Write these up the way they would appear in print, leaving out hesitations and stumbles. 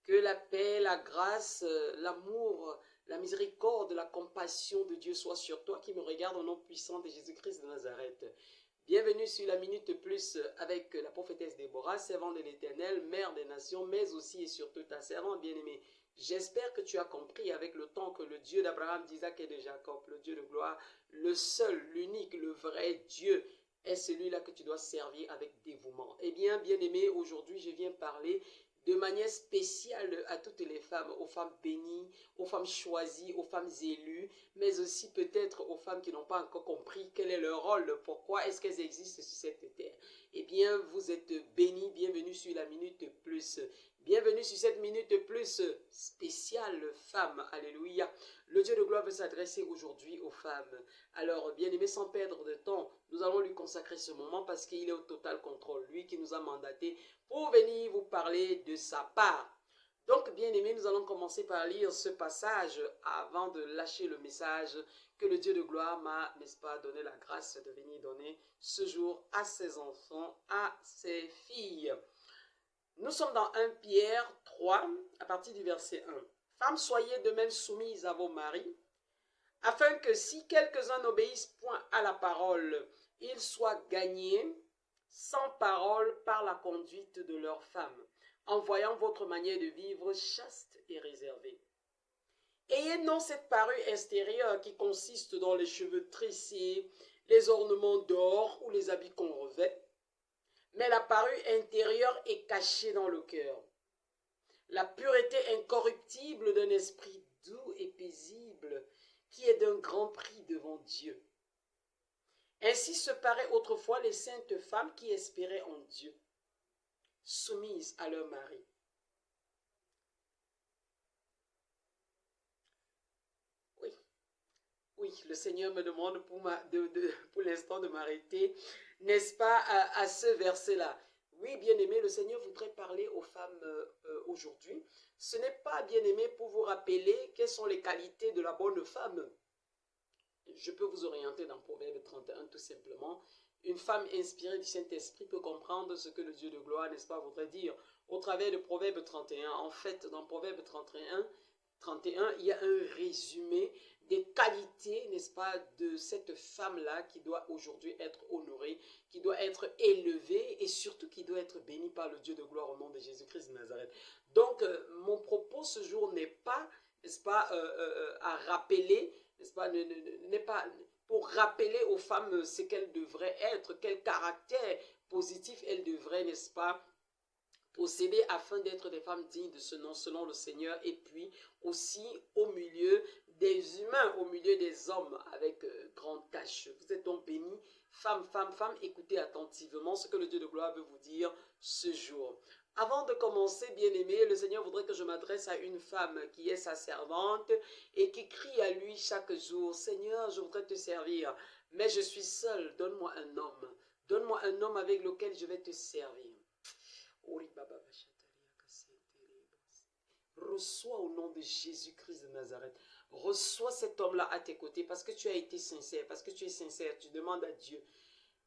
Que la paix, la grâce, l'amour, la miséricorde, la compassion de Dieu soit sur toi qui me regarde au nom puissant de Jésus-Christ de Nazareth. Bienvenue sur la Minute Plus avec la prophétesse Déborah, servante de l'Éternel, mère des nations, mais aussi et surtout ta servante bien-aimée. J'espère que tu as compris avec le temps que le Dieu d'Abraham, d'Isaac et de Jacob, le Dieu de gloire, le seul, l'unique, le vrai Dieu, est celui-là que tu dois servir avec dévouement. Eh bien, bien-aimé, aujourd'hui, je viens parler de manière spéciale à toutes les femmes, aux femmes bénies, aux femmes choisies, aux femmes élues, mais aussi peut-être aux femmes qui n'ont pas encore compris quel est leur rôle, pourquoi est-ce qu'elles existent sur cette terre. Eh bien, vous êtes bénis, bienvenue sur la Minute Plus. Bienvenue sur cette Minute Plus spéciale femme. Alléluia. Le Dieu de gloire veut s'adresser aujourd'hui aux femmes. Alors, bien-aimés, sans perdre de temps, nous allons lui consacrer ce moment parce qu'il est au total contrôle. Lui qui nous a mandatés pour venir vous parler de sa part. Donc, bien-aimés, nous allons commencer par lire ce passage avant de lâcher le message que le Dieu de gloire m'a, n'est-ce pas, donné la grâce de venir donner ce jour à ses enfants, à ses filles. Nous sommes dans 1 Pierre 3, à partir du verset 1. Femmes, soyez de même soumises à vos maris, afin que si quelques-uns n'obéissent point à la parole, ils soient gagnés sans parole par la conduite de leurs femmes, en voyant votre manière de vivre chaste et réservée. Ayez non cette parure extérieure qui consiste dans les cheveux tressés, les ornements d'or ou les habits qu'on revêt, mais la parure intérieure est cachée dans le cœur. La pureté incorruptible d'un esprit doux et paisible, qui est d'un grand prix devant Dieu. Ainsi se paraient autrefois les saintes femmes qui espéraient en Dieu, soumises à leur mari. Oui, le Seigneur me demande pour l'instant de m'arrêter, n'est-ce pas, à ce verset-là. Oui, bien-aimé, le Seigneur voudrait parler aux femmes aujourd'hui. Ce n'est pas, bien-aimé, pour vous rappeler quelles sont les qualités de la bonne femme. Je peux vous orienter dans Proverbe 31 tout simplement. Une femme inspirée du Saint-Esprit peut comprendre ce que le Dieu de gloire, n'est-ce pas, voudrait dire. Au travers de Proverbe 31, en fait, dans Proverbe 31, il y a un résumé des qualités, n'est-ce pas, de cette femme-là qui doit aujourd'hui être honorée, qui doit être élevée et surtout qui doit être bénie par le Dieu de gloire au nom de Jésus-Christ de Nazareth. Donc, mon propos ce jour n'est pas, n'est-ce pas, à rappeler, n'est-ce pas, n'est pas pour rappeler aux femmes ce qu'elles devraient être, quel caractère positif elles devraient, n'est-ce pas, posséder afin d'être des femmes dignes de ce nom selon le Seigneur, et puis aussi au milieu des humains, au milieu des hommes avec grande tâche. Vous êtes donc bénis, femmes, écoutez attentivement ce que le Dieu de gloire veut vous dire ce jour. Avant de commencer, bien-aimé, le Seigneur voudrait que je m'adresse à une femme qui est sa servante et qui crie à lui chaque jour, « Seigneur, je voudrais te servir, mais je suis seule, donne-moi un homme. Donne-moi un homme avec lequel je vais te servir. » Reçois au nom de Jésus-Christ de Nazareth. Reçois cet homme-là à tes côtés parce que tu as été sincère, parce que tu es sincère. Tu demandes à Dieu.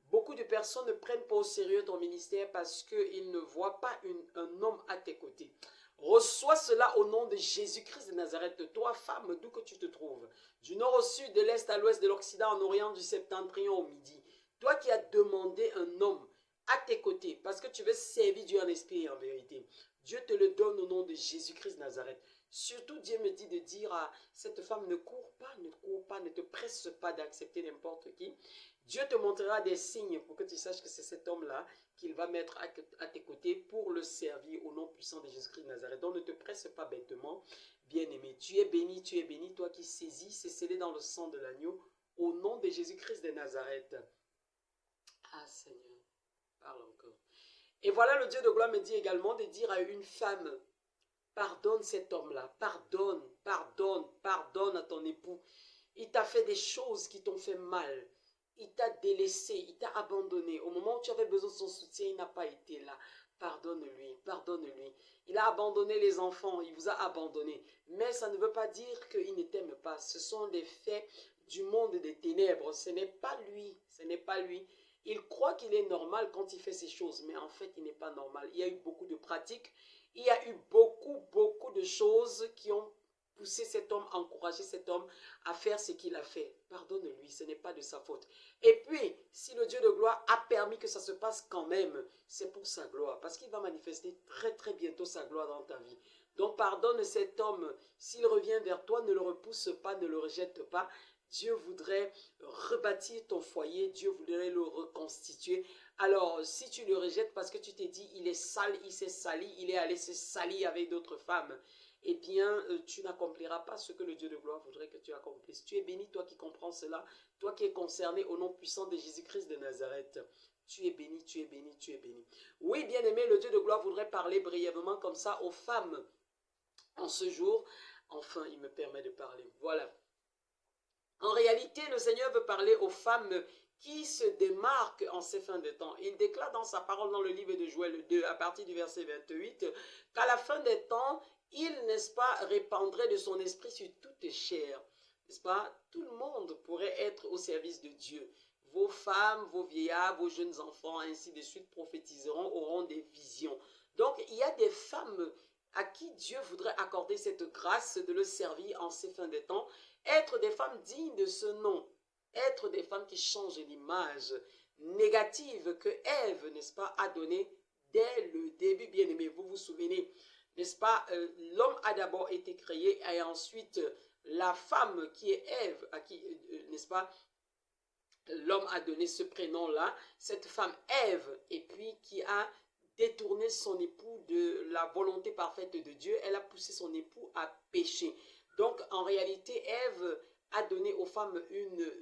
Beaucoup de personnes ne prennent pas au sérieux ton ministère parce qu'ils ne voient pas un homme à tes côtés. Reçois cela au nom de Jésus-Christ de Nazareth. Toi, femme, d'où que tu te trouves, du nord au sud, de l'est à l'ouest, de l'occident en orient, du septentrion au midi. Toi qui as demandé un homme à tes côtés, parce que tu veux servir Dieu en esprit et en vérité. Dieu te le donne au nom de Jésus-Christ de Nazareth. Surtout, Dieu me dit de dire à cette femme, ne cours pas, ne te presse pas d'accepter n'importe qui. Dieu te montrera des signes pour que tu saches que c'est cet homme-là qu'il va mettre à tes côtés pour le servir au nom puissant de Jésus-Christ de Nazareth. Donc, ne te presse pas bêtement, bien-aimé. Tu es béni, toi qui saisis, c'est scellé dans le sang de l'agneau, au nom de Jésus-Christ de Nazareth. Ah, Seigneur. Parle encore. Et voilà, le Dieu de gloire me dit également de dire à une femme, pardonne cet homme-là, pardonne à ton époux. Il t'a fait des choses qui t'ont fait mal. Il t'a délaissé, il t'a abandonné. Au moment où tu avais besoin de son soutien, il n'a pas été là. Pardonne-lui, pardonne-lui. Il a abandonné les enfants, il vous a abandonné. Mais ça ne veut pas dire qu'il ne t'aime pas. Ce sont des faits du monde des ténèbres. Ce n'est pas lui, ce n'est pas lui. Il croit qu'il est normal quand il fait ces choses, mais en fait, il n'est pas normal. Il y a eu beaucoup de pratiques, il y a eu beaucoup beaucoup de choses qui ont poussé cet homme, encouragé cet homme à faire ce qu'il a fait. Pardonne-lui, ce n'est pas de sa faute. Et puis, si le Dieu de gloire a permis que ça se passe quand même, c'est pour sa gloire. Parce qu'il va manifester très très bientôt sa gloire dans ta vie. Donc pardonne cet homme. S'il revient vers toi, ne le repousse pas, ne le rejette pas. Dieu voudrait rebâtir ton foyer, Dieu voudrait le reconstituer. Alors, si tu le rejettes parce que tu t'es dit, il est sale, il s'est sali, il est allé se salir avec d'autres femmes, eh bien, tu n'accompliras pas ce que le Dieu de gloire voudrait que tu accomplisses. Tu es béni, toi qui comprends cela, toi qui es concerné au nom puissant de Jésus-Christ de Nazareth. Tu es béni, tu es béni, tu es béni. Oui, bien-aimé, le Dieu de gloire voudrait parler brièvement comme ça aux femmes en ce jour. Enfin, il me permet de parler. Voilà. En réalité, le Seigneur veut parler aux femmes qui se démarquent en ces fins de temps. Il déclare dans sa parole dans le livre de Joël 2, à partir du verset 28, qu'à la fin des temps, il, n'est-ce pas, répandrait de son esprit sur toute chair. N'est-ce pas? Tout le monde pourrait être au service de Dieu. Vos femmes, vos vieillards, vos jeunes enfants, ainsi de suite, prophétiseront, auront des visions. Donc, il y a des femmes à qui Dieu voudrait accorder cette grâce de le servir en ces fins de temps. Être des femmes dignes de ce nom. Être des femmes qui changent l'image négative que Ève, n'est-ce pas, a donnée dès le début, bien aimé. Vous vous souvenez, n'est-ce pas, l'homme a d'abord été créé et ensuite la femme qui est Ève, à qui, n'est-ce pas, l'homme a donné ce prénom-là, cette femme Ève, et puis qui a détourné son époux de la volonté parfaite de Dieu, elle a poussé son époux à pécher. Donc, en réalité, Ève a donné aux femmes une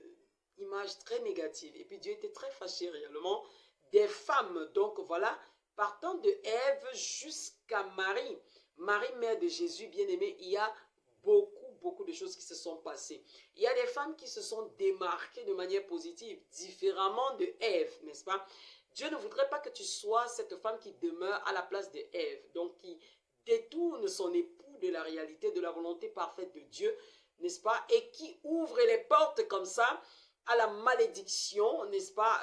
image très négative. Et puis, Dieu était très fâché réellement des femmes. Donc, voilà, partant de Ève jusqu'à Marie, Marie, mère de Jésus, bien-aimé, il y a beaucoup de choses qui se sont passées. Il y a des femmes qui se sont démarquées de manière positive, différemment de Ève, n'est-ce pas? Dieu ne voudrait pas que tu sois cette femme qui demeure à la place de Ève, donc qui détourne son époux de la réalité, de la volonté parfaite de Dieu, n'est-ce pas? Et qui ouvre les portes comme ça à la malédiction, n'est-ce pas?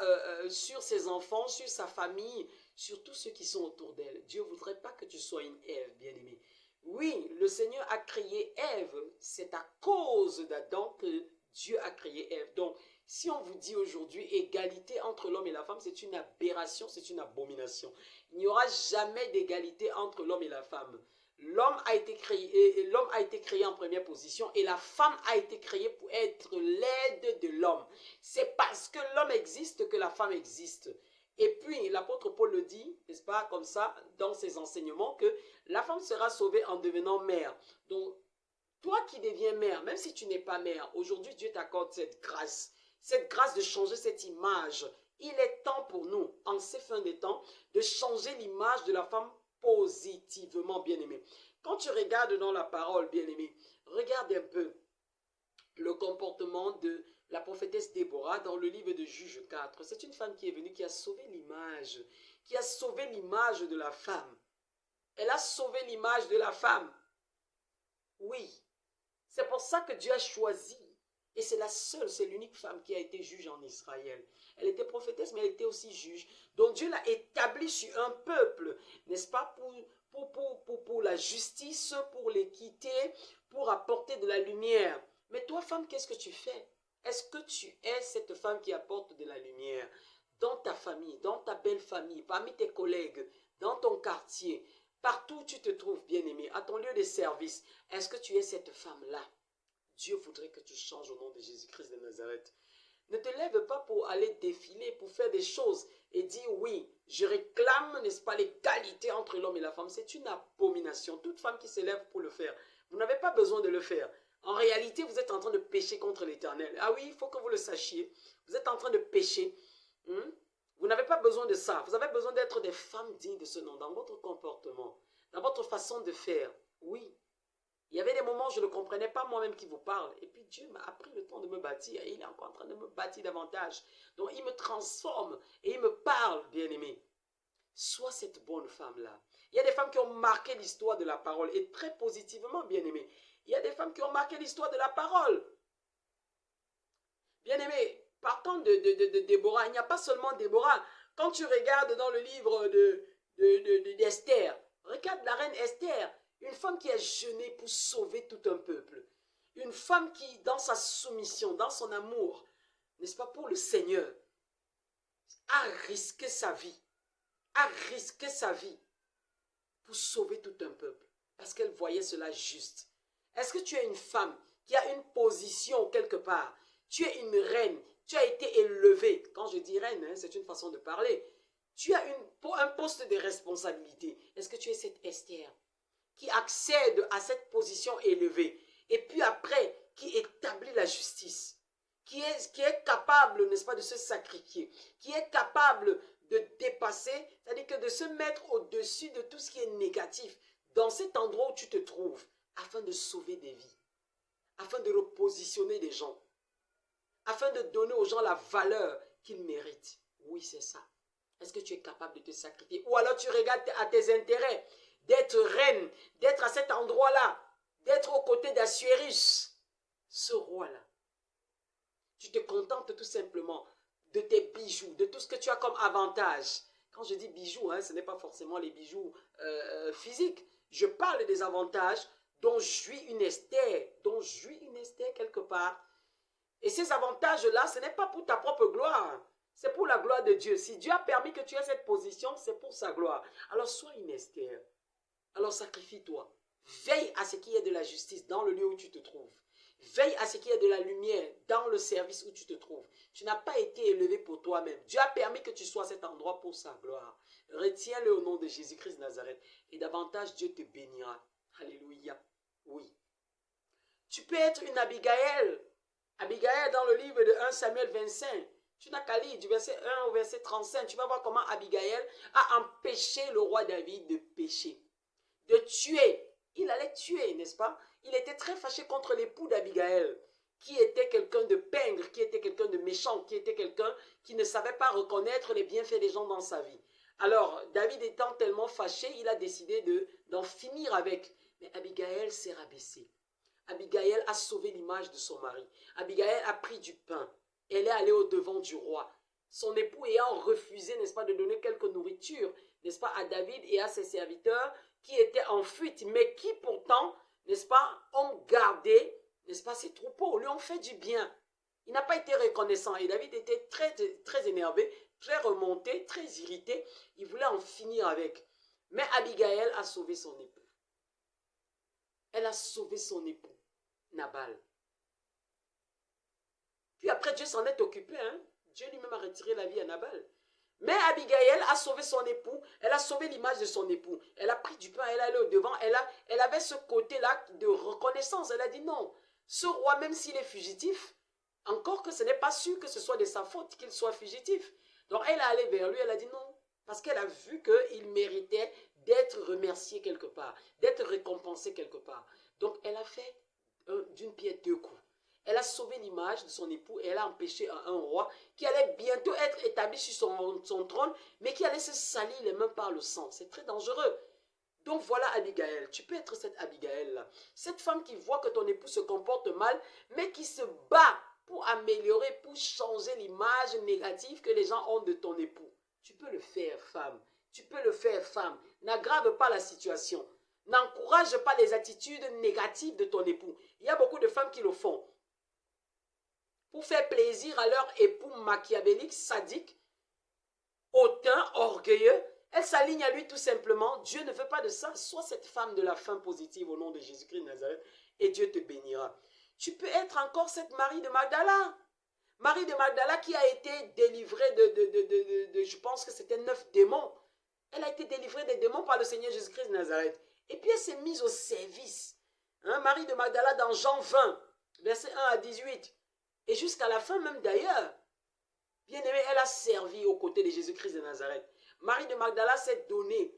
Sur ses enfants, sur sa famille, sur tous ceux qui sont autour d'elle. Dieu ne voudrait pas que tu sois une Ève, bien-aimée. Oui, le Seigneur a créé Ève, c'est à cause d'Adam que Dieu a créé Ève. Donc, si on vous dit aujourd'hui égalité entre l'homme et la femme, c'est une aberration, c'est une abomination. Il n'y aura jamais d'égalité entre l'homme et la femme. L'homme a été créé en première position et la femme a été créée pour être l'aide de l'homme. C'est parce que l'homme existe que la femme existe. Et puis, l'apôtre Paul le dit, n'est-ce pas, comme ça, dans ses enseignements, que la femme sera sauvée en devenant mère. Donc, toi qui deviens mère, même si tu n'es pas mère, aujourd'hui, Dieu t'accorde cette grâce de changer cette image. Il est temps pour nous, en ces fins de temps, de changer l'image de la femme positivement, bien-aimée. Quand tu regardes dans la parole, bien-aimée, regarde un peu le comportement de la prophétesse Déborah dans le livre de Juges 4. C'est une femme qui est venue, qui a sauvé l'image, de la femme. Elle a sauvé l'image de la femme. Oui, c'est pour ça que Dieu a choisi. Et c'est la seule, c'est l'unique femme qui a été juge en Israël. Elle était prophétesse, mais elle était aussi juge. Donc Dieu l'a établie sur un peuple, n'est-ce pas, pour la justice, pour l'équité, pour apporter de la lumière. Mais toi, femme, qu'est-ce que tu fais? Est-ce que tu es cette femme qui apporte de la lumière dans ta famille, dans ta belle famille, parmi tes collègues, dans ton quartier, partout où tu te trouves, bien-aimé, à ton lieu de service? Est-ce que tu es cette femme-là? Dieu voudrait que tu changes au nom de Jésus-Christ de Nazareth. Ne te lève pas pour aller défiler, pour faire des choses et dire oui, je réclame, n'est-ce pas, l'égalité entre l'homme et la femme. C'est une abomination. Toute femme qui se lève pour le faire, vous n'avez pas besoin de le faire. En réalité, vous êtes en train de pécher contre l'Éternel. Ah oui, il faut que vous le sachiez. Vous êtes en train de pécher. Vous n'avez pas besoin de ça. Vous avez besoin d'être des femmes dignes de ce nom, dans votre comportement, dans votre façon de faire. Oui. Il y avait des moments où je ne comprenais pas moi-même qui vous parle. Et puis Dieu m'a pris le temps de me bâtir. Et il est encore en train de me bâtir davantage. Donc il me transforme et il me parle, bien-aimé. Sois cette bonne femme-là. Il y a des femmes qui ont marqué l'histoire de la parole. Et très positivement, bien-aimé. Il y a des femmes qui ont marqué l'histoire de la parole. Bien-aimé, partant de Déborah, il n'y a pas seulement Déborah. Quand tu regardes dans le livre d'Esther, regarde la reine Esther. Une Une femme qui a jeûné pour sauver tout un peuple. Une femme qui, dans sa soumission, dans son amour, n'est-ce pas, pour le Seigneur, a risqué sa vie. A risqué sa vie pour sauver tout un peuple. Parce qu'elle voyait cela juste. Est-ce que tu es une femme qui a une position quelque part? Tu es une reine. Tu as été élevée. Quand je dis reine, hein, c'est une façon de parler. Tu as un poste de responsabilité. Est-ce que tu es cette Esther qui accède à cette position élevée et puis après qui établit la justice, qui est capable, n'est-ce pas, de se sacrifier, qui est capable de dépasser, c'est-à-dire que de se mettre au-dessus de tout ce qui est négatif dans cet endroit où tu te trouves afin de sauver des vies, afin de repositionner des gens, afin de donner aux gens la valeur qu'ils méritent. Oui, c'est ça. Est-ce que tu es capable de te sacrifier? Ou alors tu regardes à tes intérêts d'être reine, d'être à cet endroit-là, d'être aux côtés d'Assuérus, ce roi-là. Tu te contentes tout simplement de tes bijoux, de tout ce que tu as comme avantage. Quand je dis bijoux, hein, ce n'est pas forcément les bijoux physiques. Je parle des avantages dont jouit une Esther, quelque part. Et ces avantages-là, ce n'est pas pour ta propre gloire. C'est pour la gloire de Dieu. Si Dieu a permis que tu aies cette position, c'est pour sa gloire. Alors sois une Esther. Alors sacrifie-toi. Veille à ce qu'il y ait de la justice dans le lieu où tu te trouves. Veille à ce qu'il y ait de la lumière dans le service où tu te trouves. Tu n'as pas été élevé pour toi-même. Dieu a permis que tu sois à cet endroit pour sa gloire. Retiens-le au nom de Jésus-Christ de Nazareth. Et davantage, Dieu te bénira. Alléluia. Oui. Tu peux être une Abigail. Abigail dans le livre de 1 Samuel 25. Tu n'as qu'à lire du verset 1 au verset 35. Tu vas voir comment Abigail a empêché le roi David de pécher. De tuer. Il allait tuer, n'est-ce pas? Il était très fâché contre l'époux d'Abigail, qui était quelqu'un de pingre, qui était quelqu'un de méchant, qui était quelqu'un qui ne savait pas reconnaître les bienfaits des gens dans sa vie. Alors, David étant tellement fâché, il a décidé d'en finir avec. Mais Abigail s'est rabaissée. Abigail a sauvé l'image de son mari. Abigail a pris du pain. Elle est allée au-devant du roi. Son époux ayant refusé, n'est-ce pas, de donner quelque nourriture, n'est-ce pas, à David et à ses serviteurs qui étaient en fuite, mais qui pourtant, n'est-ce pas, ont gardé, n'est-ce pas, ses troupeaux, lui ont fait du bien. Il n'a pas été reconnaissant et David était très, très énervé, très remonté, très irrité. Il voulait en finir avec. Mais Abigail a sauvé son époux. Elle a sauvé son époux, Nabal. Puis après, Dieu s'en est occupé. Hein? Dieu lui-même a retiré la vie à Nabal. Mais Abigail a sauvé son époux. Elle a sauvé l'image de son époux. Elle a pris du pain, elle est allée au-devant. Elle avait ce côté-là de reconnaissance. Elle a dit non. Ce roi, même s'il est fugitif, encore que ce n'est pas sûr que ce soit de sa faute qu'il soit fugitif. Donc elle est allée vers lui, elle a dit non. Parce qu'elle a vu qu'il méritait d'être remercié quelque part, d'être récompensé quelque part. Donc elle a fait d'une pierre deux coups. Elle a sauvé l'image de son époux et elle a empêché un roi qui allait bientôt être établi sur son trône, mais qui allait se salir les mains par le sang. C'est très dangereux. Donc voilà Abigail. Tu peux être cette Abigail-là. Cette femme qui voit que ton époux se comporte mal, mais qui se bat pour améliorer, pour changer l'image négative que les gens ont de ton époux. Tu peux le faire, femme. Tu peux le faire, femme. N'aggrave pas la situation. N'encourage pas les attitudes négatives de ton époux. Il y a beaucoup de femmes qui le font. Pour faire plaisir à leur époux machiavélique, sadique, hautain, orgueilleux, elle s'aligne à lui tout simplement. Dieu ne veut pas de ça. Sois cette femme de la fin positive au nom de Jésus-Christ de Nazareth et Dieu te bénira. Tu peux être encore cette Marie de Magdala. Marie de Magdala qui a été délivrée de je pense que c'était 9 démons. Elle a été délivrée des démons par le Seigneur Jésus-Christ de Nazareth. Et puis elle s'est mise au service. Hein, Marie de Magdala dans Jean 20, versets 1 à 18. Et jusqu'à la fin même d'ailleurs, bien aimée, elle a servi aux côtés de Jésus-Christ de Nazareth. Marie de Magdala s'est donnée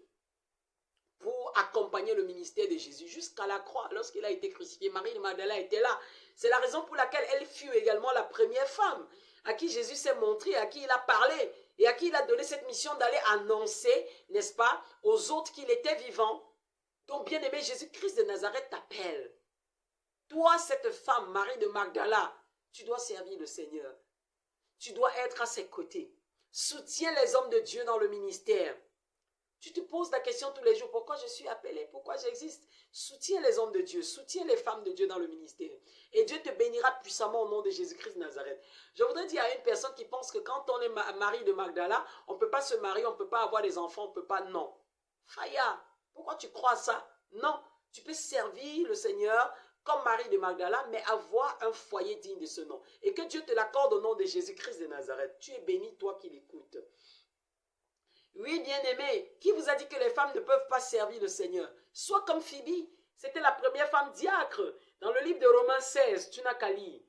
pour accompagner le ministère de Jésus jusqu'à la croix. Lorsqu'il a été crucifié, Marie de Magdala était là. C'est la raison pour laquelle elle fut également la première femme à qui Jésus s'est montré, à qui il a parlé et à qui il a donné cette mission d'aller annoncer, n'est-ce pas, aux autres qu'il était vivant. Donc, bien aimé, Jésus-Christ de Nazareth t'appelle. Toi, cette femme, Marie de Magdala, tu dois servir le Seigneur. Tu dois être à ses côtés. Soutiens les hommes de Dieu dans le ministère. Tu te poses la question tous les jours, pourquoi je suis appelé, pourquoi j'existe? Soutiens les hommes de Dieu, soutiens les femmes de Dieu dans le ministère. Et Dieu te bénira puissamment au nom de Jésus-Christ de Nazareth. Je voudrais dire à une personne qui pense que quand on est mari de Magdala, on ne peut pas se marier, on ne peut pas avoir des enfants, on ne peut pas, non. Faya, pourquoi tu crois ça? Non, tu peux servir le Seigneur comme Marie de Magdala, mais avoir un foyer digne de ce nom. Et que Dieu te l'accorde au nom de Jésus-Christ de Nazareth. Tu es béni, toi qui l'écoutes. Oui, bien-aimé, qui vous a dit que les femmes ne peuvent pas servir le Seigneur? Sois comme Phoebe, c'était la première femme diacre. Dans le livre de Romains 16, tu n'as qu'à lire.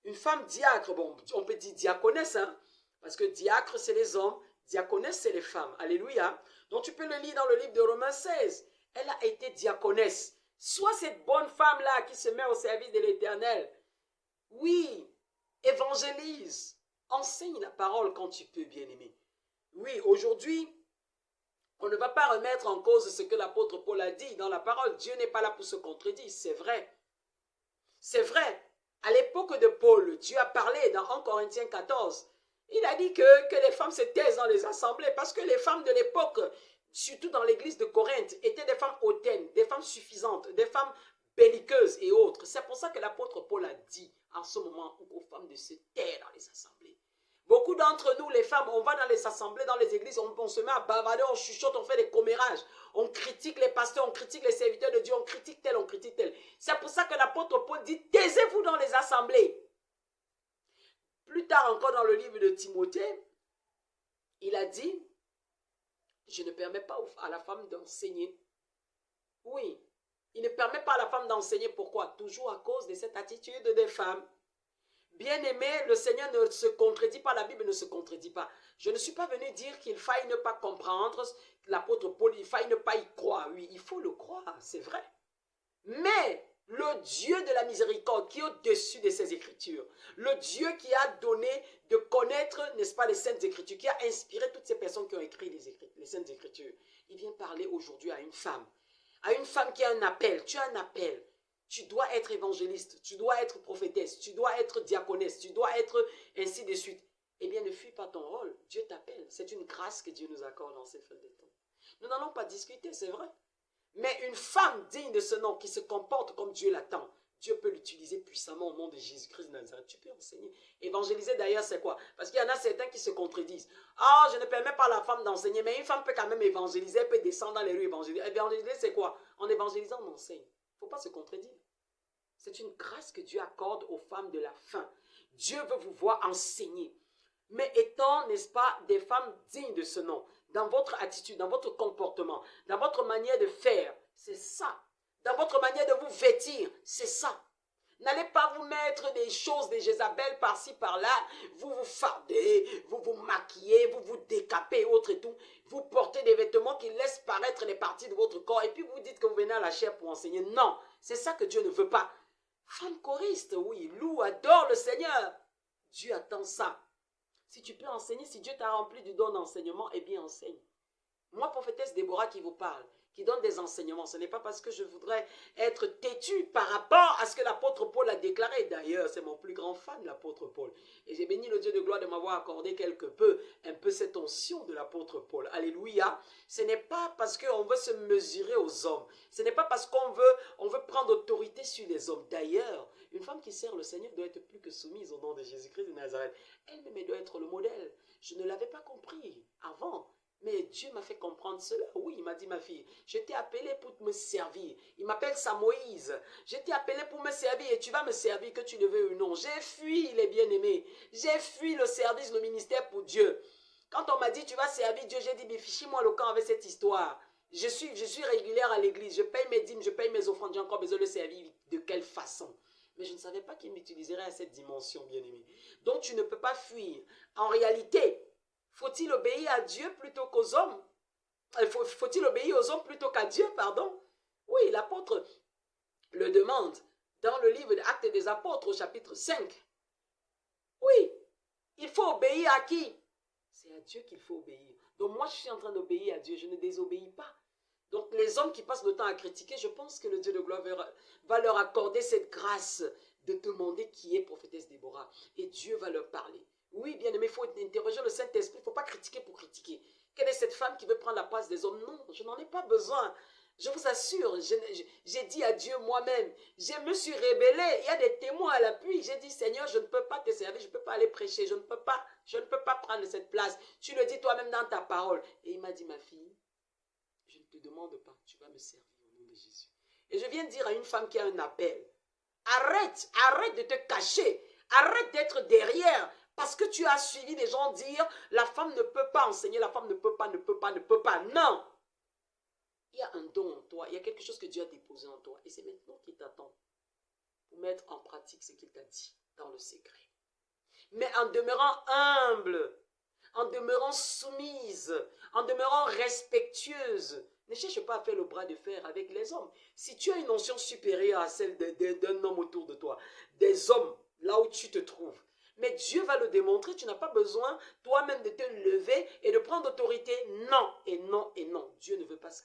Une femme diacre, bon, on peut dire diaconesse, hein, parce que diacre, c'est les hommes, diaconesse, c'est les femmes. Alléluia. Donc tu peux le lire dans le livre de Romains 16. Elle a été diaconesse. Sois cette bonne femme-là qui se met au service de l'Éternel. Oui, évangélise. Enseigne la parole quand tu peux, bien-aimé. Oui, aujourd'hui, on ne va pas remettre en cause ce que l'apôtre Paul a dit dans la parole. Dieu n'est pas là pour se contredire, c'est vrai. C'est vrai. À l'époque de Paul, Dieu a parlé dans 1 Corinthiens 14. Il a dit que les femmes se taisent dans les assemblées parce que les femmes de l'époque, surtout dans l'église de Corinthe, étaient des femmes hautaines, des femmes suffisantes, des femmes belliqueuses et autres. C'est pour ça que l'apôtre Paul a dit en ce moment aux femmes de se taire dans les assemblées. Beaucoup d'entre nous, les femmes, on va dans les assemblées, dans les églises, on se met à bavarder, on chuchote, on fait des commérages. On critique les pasteurs, on critique les serviteurs de Dieu, on critique tel, on critique tel. C'est pour ça que l'apôtre Paul dit, taisez-vous dans les assemblées. Plus tard encore dans le livre de Timothée, il a dit, je ne permets pas à la femme d'enseigner. Oui, il ne permet pas à la femme d'enseigner. Pourquoi? Toujours à cause de cette attitude des femmes. Bien-aimé, le Seigneur ne se contredit pas, la Bible ne se contredit pas. Je ne suis pas venu dire qu'il faille ne pas comprendre l'apôtre Paul, il faille ne pas y croire. Oui, il faut le croire, c'est vrai. Mais le Dieu de la miséricorde qui est au-dessus de ces Écritures, le Dieu qui a donné de connaître, n'est-ce pas, les Saintes Écritures, qui a inspiré toutes ces personnes qui ont écrit les Saintes Écritures, il vient parler aujourd'hui à une femme qui a un appel. Tu as un appel. Tu dois être évangéliste, tu dois être prophétesse, tu dois être diaconesse, tu dois être ainsi de suite. Eh bien, ne fuis pas ton rôle. Dieu t'appelle. C'est une grâce que Dieu nous accorde dans ces fins de temps. Nous n'allons pas discuter, c'est vrai. Mais une femme digne de ce nom qui se comporte comme Dieu l'attend, Dieu peut l'utiliser puissamment au nom de Jésus-Christ de Nazareth. Tu peux enseigner. Évangéliser d'ailleurs, c'est quoi? Parce qu'il y en a certains qui se contredisent. Ah, je ne permets pas à la femme d'enseigner, mais une femme peut quand même évangéliser, elle peut descendre dans les rues évangéliser. Évangéliser, c'est quoi? En évangélisant, on enseigne. Il ne faut pas se contredire. C'est une grâce que Dieu accorde aux femmes de la fin. Dieu veut vous voir enseigner. Mais étant, n'est-ce pas, des femmes dignes de ce nom, dans votre attitude, dans votre comportement, dans votre manière de faire, c'est ça. Dans votre manière de vous vêtir, c'est ça. N'allez pas vous mettre des choses de Jézabel par-ci, par-là. Vous vous fardez, vous vous maquillez, vous vous décapez, autre et tout. Vous portez des vêtements qui laissent paraître les parties de votre corps. Et puis vous dites que vous venez à la chair pour enseigner. Non, c'est ça que Dieu ne veut pas. Femme choriste, oui, loue, adore le Seigneur. Dieu attend ça. Si tu peux enseigner, si Dieu t'a rempli du don d'enseignement, eh bien enseigne. Moi, prophétesse Déborah qui vous parle, qui donne des enseignements, ce n'est pas parce que je voudrais être têtu par rapport à ce que l'apôtre Paul a déclaré. D'ailleurs, c'est mon plus grand fan, l'apôtre Paul. Et j'ai béni le Dieu de gloire de m'avoir accordé un peu cette onction de l'apôtre Paul. Alléluia. Ce n'est pas parce qu'on veut se mesurer aux hommes. Ce n'est pas parce qu'on veut prendre autorité sur les hommes. D'ailleurs, une femme qui sert le Seigneur doit être plus que soumise au nom de Jésus-Christ de Nazareth. Elle-même doit être le modèle. Je ne l'avais pas compris avant. Mais Dieu m'a fait comprendre cela. Oui, il m'a dit, ma fille, je t'ai appelé pour me servir. Il m'appelle ça Moïse. Je t'ai appelé pour me servir et tu vas me servir que tu le veux ou non. J'ai fui les bien-aimés. J'ai fui le service, le ministère pour Dieu. Quand on m'a dit, tu vas servir Dieu, j'ai dit, mais fichez-moi le camp avec cette histoire. Je suis régulière à l'église. Je paye mes dîmes, je paye mes offrandes. J'ai encore besoin de le servir. De quelle façon? Mais je ne savais pas qu'il m'utiliserait à cette dimension, bien-aimé. Donc, tu ne peux pas fuir. En réalité, faut-il obéir à Dieu plutôt qu'aux hommes? Faut-il obéir aux hommes plutôt qu'à Dieu, pardon? Oui, l'apôtre le demande dans le livre d'Actes des Apôtres au chapitre 5. Oui, il faut obéir à qui? C'est à Dieu qu'il faut obéir. Donc moi, je suis en train d'obéir à Dieu, je ne désobéis pas. Donc les hommes qui passent le temps à critiquer, je pense que le Dieu de gloire va leur accorder cette grâce de demander qui est prophétesse Déborah. Et Dieu va leur parler. Oui, bien aimé, il faut interroger le Saint-Esprit. Il ne faut pas critiquer pour critiquer. Quelle est cette femme qui veut prendre la place des hommes? Non, je n'en ai pas besoin. Je vous assure, j'ai dit à Dieu moi-même, je me suis rébellée, il y a des témoins à l'appui, j'ai dit Seigneur, je ne peux pas te servir, je ne peux pas aller prêcher, je ne peux pas prendre cette place. Tu le dis toi-même dans ta parole. Et il m'a dit, ma fille, je ne te demande pas, tu vas me servir au nom de Jésus. Et je viens de dire à une femme qui a un appel, arrête de te cacher, arrête d'être derrière, parce que tu as suivi des gens dire, la femme ne peut pas enseigner, la femme ne peut pas. Non! Il y a un don en toi, il y a quelque chose que Dieu a déposé en toi. Et c'est maintenant qu'il t'attend pour mettre en pratique ce qu'il t'a dit dans le secret. Mais en demeurant humble, en demeurant soumise, en demeurant respectueuse. Ne cherche pas à faire le bras de fer avec les hommes. Si tu as une notion supérieure à celle d'un homme autour de toi, des hommes, là où tu te trouves, mais Dieu va le démontrer, tu n'as pas besoin toi-même de te lever et de prendre autorité. Non, et non, et non. Dieu ne veut pas ça.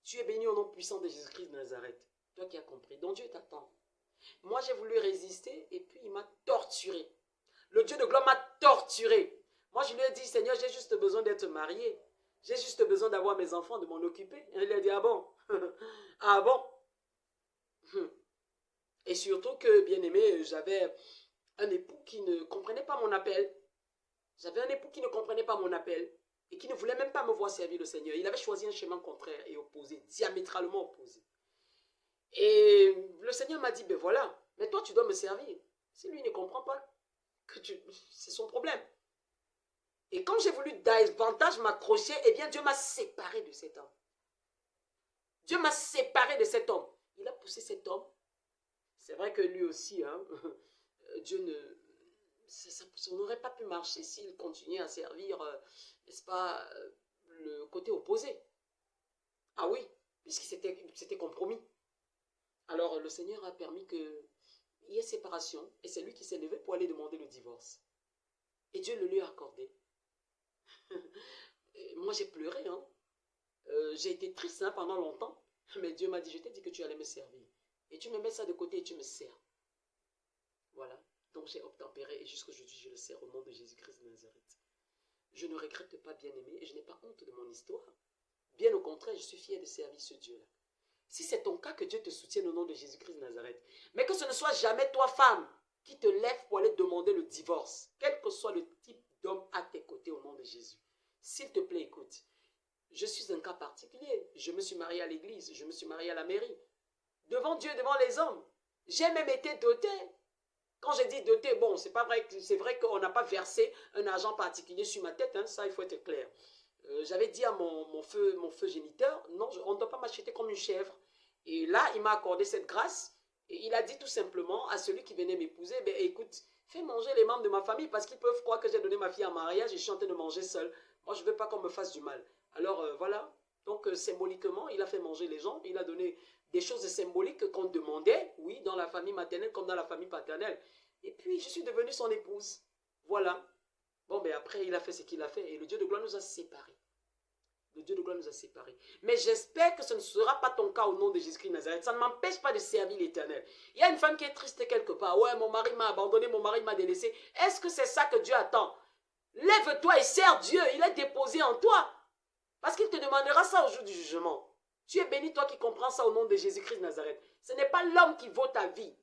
Tu es béni au nom puissant de Jésus-Christ de Nazareth. Toi qui as compris. Donc Dieu t'attend. Moi, j'ai voulu résister et puis il m'a torturé. Le Dieu de gloire m'a torturé. Moi, je lui ai dit, Seigneur, j'ai juste besoin d'être marié. J'ai juste besoin d'avoir mes enfants, de m'en occuper. Et il a dit, ah bon? Ah bon? Et surtout que, bien aimé, j'avais un époux qui ne comprenait pas mon appel. J'avais un époux qui ne comprenait pas mon appel et qui ne voulait même pas me voir servir le Seigneur. Il avait choisi un chemin contraire et opposé, diamétralement opposé. Et le Seigneur m'a dit, ben voilà, mais toi tu dois me servir. Si lui ne comprend pas, c'est son problème. Et quand j'ai voulu davantage m'accrocher, eh bien Dieu m'a séparé de cet homme. Dieu m'a séparé de cet homme. Il a poussé cet homme. C'est vrai que lui aussi, hein, Dieu ne... Ça n'aurait pas pu marcher s'il continuait à servir, n'est-ce pas, le côté opposé. Ah oui, puisqu'il s'était compromis. Alors le Seigneur a permis qu'il y ait séparation et c'est lui qui s'est levé pour aller demander le divorce. Et Dieu le lui a accordé. Moi j'ai pleuré, hein. J'ai été triste hein, pendant longtemps, mais Dieu m'a dit, je t'ai dit que tu allais me servir. Et tu me mets ça de côté et tu me sers. Voilà. Donc j'ai obtempéré et jusqu'aujourd'hui je le sers au nom de Jésus-Christ de Nazareth. Je ne regrette pas, bien aimé, et je n'ai pas honte de mon histoire. Bien au contraire, je suis fier de servir ce Dieu-là. Si c'est ton cas, que Dieu te soutienne au nom de Jésus-Christ de Nazareth. Mais que ce ne soit jamais toi, femme, qui te lève pour aller demander le divorce. Quel que soit le type d'homme à tes côtés au nom de Jésus. S'il te plaît, écoute. Je suis un cas particulier. Je me suis marié à l'église, je me suis marié à la mairie. Devant Dieu, devant les hommes. J'ai même été dotée. Quand je dis doté, bon, c'est pas vrai, c'est vrai qu'on n'a pas versé un argent particulier sur ma tête, hein, ça il faut être clair. J'avais dit à mon feu géniteur, non, on ne doit pas m'acheter comme une chèvre. Et là, il m'a accordé cette grâce. Et il a dit tout simplement à celui qui venait m'épouser, ben écoute, fais manger les membres de ma famille parce qu'ils peuvent croire que j'ai donné ma fille en mariage et je suis en train de manger seul. Moi, je ne veux pas qu'on me fasse du mal. Alors voilà, donc symboliquement, il a fait manger les gens, il a donné des choses symboliques qu'on demandait, oui, dans la famille maternelle comme dans la famille paternelle. Et puis, je suis devenue son épouse. Voilà. Bon, ben après, il a fait ce qu'il a fait et le Dieu de gloire nous a séparés. Le Dieu de gloire nous a séparés. Mais j'espère que ce ne sera pas ton cas au nom de Jésus-Christ de Nazareth. Ça ne m'empêche pas de servir l'Éternel. Il y a une femme qui est triste quelque part. Ouais, mon mari m'a abandonné, mon mari m'a délaissé. Est-ce que c'est ça que Dieu attend? Lève-toi et sers Dieu. Il est déposé en toi. Parce qu'il te demandera ça au jour du jugement. Tu es béni, toi qui comprends ça au nom de Jésus-Christ de Nazareth. Ce n'est pas l'homme qui vaut ta vie.